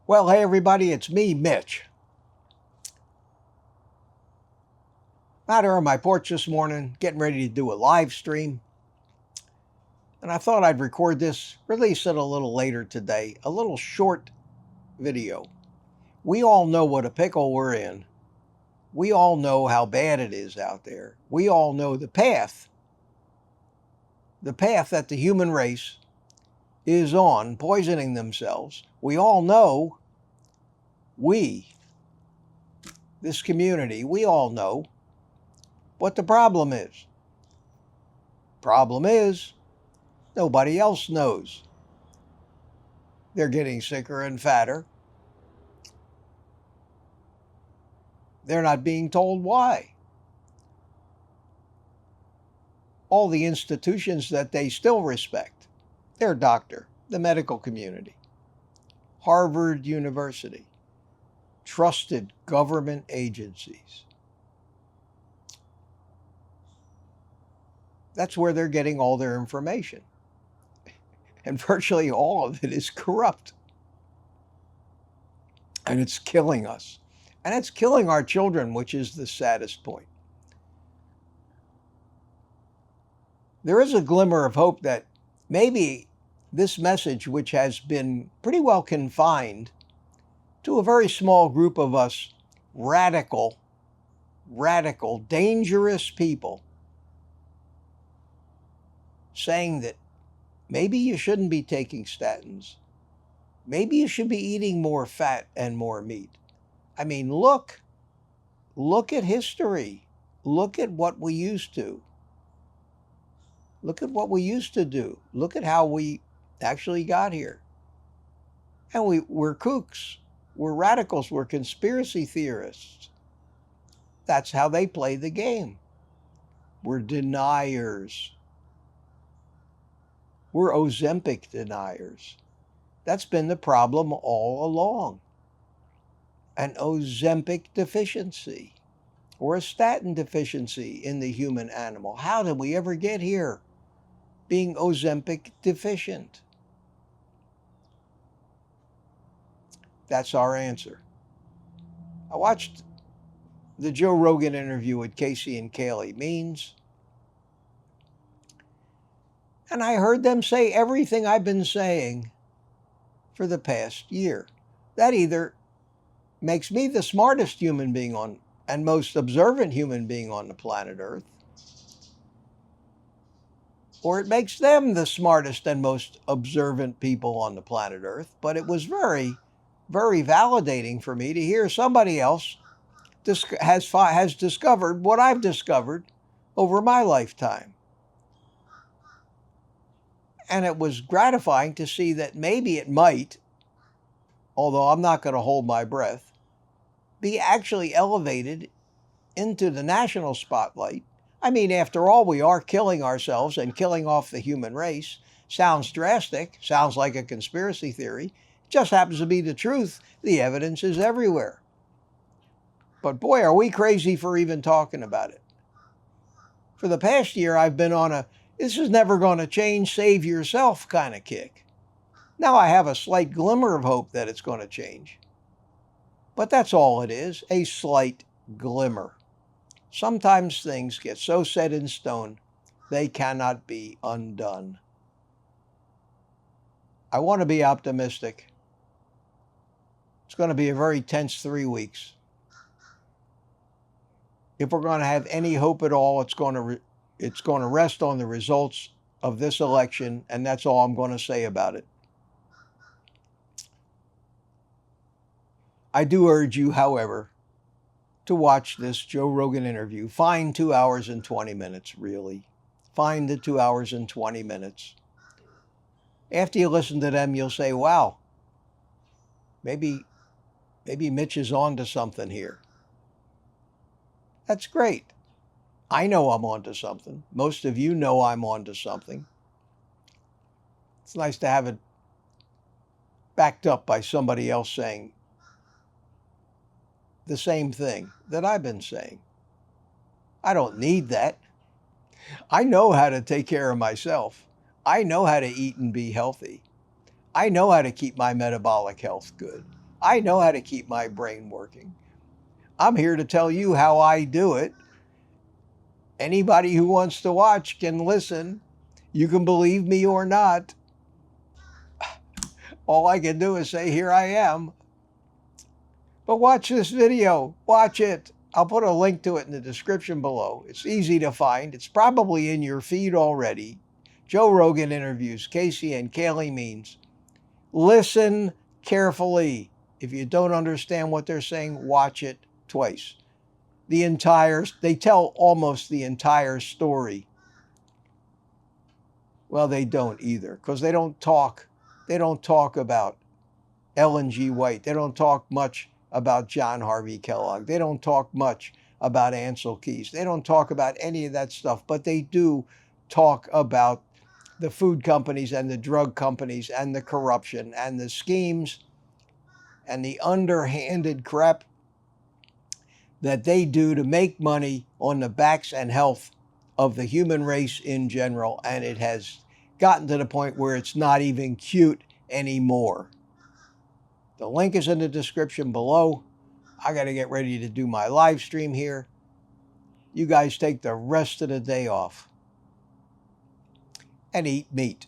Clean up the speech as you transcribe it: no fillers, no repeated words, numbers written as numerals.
Well, hey everybody, it's me, Mitch. Out here on my porch this morning, getting ready to do a live stream. And I thought I'd record this, release it a little later today, a little short video. We all know what a pickle we're in. We all know how bad it is out there. We all know the path that the human race is on, poisoning themselves. We all know, this community, we all know what the problem is. Problem is, nobody else knows. They're getting sicker and fatter. They're not being told why. All the institutions that they still respect, their doctor, the medical community, Harvard University, trusted government agencies. That's where they're getting all their information. And virtually all of it is corrupt. And it's killing us. And it's killing our children, which is the saddest point. There is a glimmer of hope that maybe this message, which has been pretty well confined to a very small group of us radical, dangerous people, saying that maybe you shouldn't be taking statins. Maybe you should be eating more fat and more meat. I mean, look at history. Look at what we used to. Look at what we used to do. Look at how we actually got here. And we're kooks. We're radicals. We're conspiracy theorists. That's how they play the game. We're deniers. We're Ozempic deniers. That's been the problem all along. An Ozempic deficiency or a statin deficiency in the human animal. How did we ever get here being Ozempic deficient? That's our answer. I watched the Joe Rogan interview with Casey and Calley Means, and I heard them say everything I've been saying for the past year. That either makes me the smartest human being on and most observant human being on the planet Earth, or it makes them the smartest and most observant people on the planet Earth. But it was very, very validating for me to hear somebody else has discovered what I've discovered over my lifetime. And it was gratifying to see that maybe it might, although I'm not going to hold my breath, be actually elevated into the national spotlight. I mean, after all, we are killing ourselves and killing off the human race. Sounds drastic, sounds like a conspiracy theory. It just happens to be the truth. The evidence is everywhere. But boy, are we crazy for even talking about it. For the past year, I've been on a this is never going to change, save yourself kind of kick. Now I have a slight glimmer of hope that it's going to change. But that's all it is, a slight glimmer. Sometimes things get so set in stone, they cannot be undone. I want to be optimistic. It's going to be a very tense 3 weeks. If we're going to have any hope at all, it's going to rest on the results of this election, and that's all I'm going to say about it. I do urge you, however, to watch this Joe Rogan interview. Find 2 hours and 20 minutes, really. Find the 2 hours and 20 minutes. After you listen to them, you'll say, wow, maybe Mitch is on to something here. That's great. I know I'm on to something. Most of you know I'm on to something. It's nice to have it backed up by somebody else saying the same thing that I've been saying. I don't need that. I know how to take care of myself. I know how to eat and be healthy. I know how to keep my metabolic health good. I know how to keep my brain working. I'm here to tell you how I do it. Anybody who wants to watch can listen. You can believe me or not. All I can do is say, here I am. But watch this video. Watch it. I'll put a link to it in the description below. It's easy to find. It's probably in your feed already. Joe Rogan interviews, Casey and Calley Means. Listen carefully. If you don't understand what they're saying, watch it twice. They tell almost the entire story. Well, they don't either, because they don't talk about Ellen G. White. They don't talk much about John Harvey Kellogg. They don't talk much about Ansel Keys. They don't talk about any of that stuff, but they do talk about the food companies and the drug companies and the corruption and the schemes and the underhanded crap that they do to make money on the backs and health of the human race in general. And it has gotten to the point where it's not even cute anymore. The link is in the description below. I got to get ready to do my live stream here. You guys take the rest of the day off and eat meat.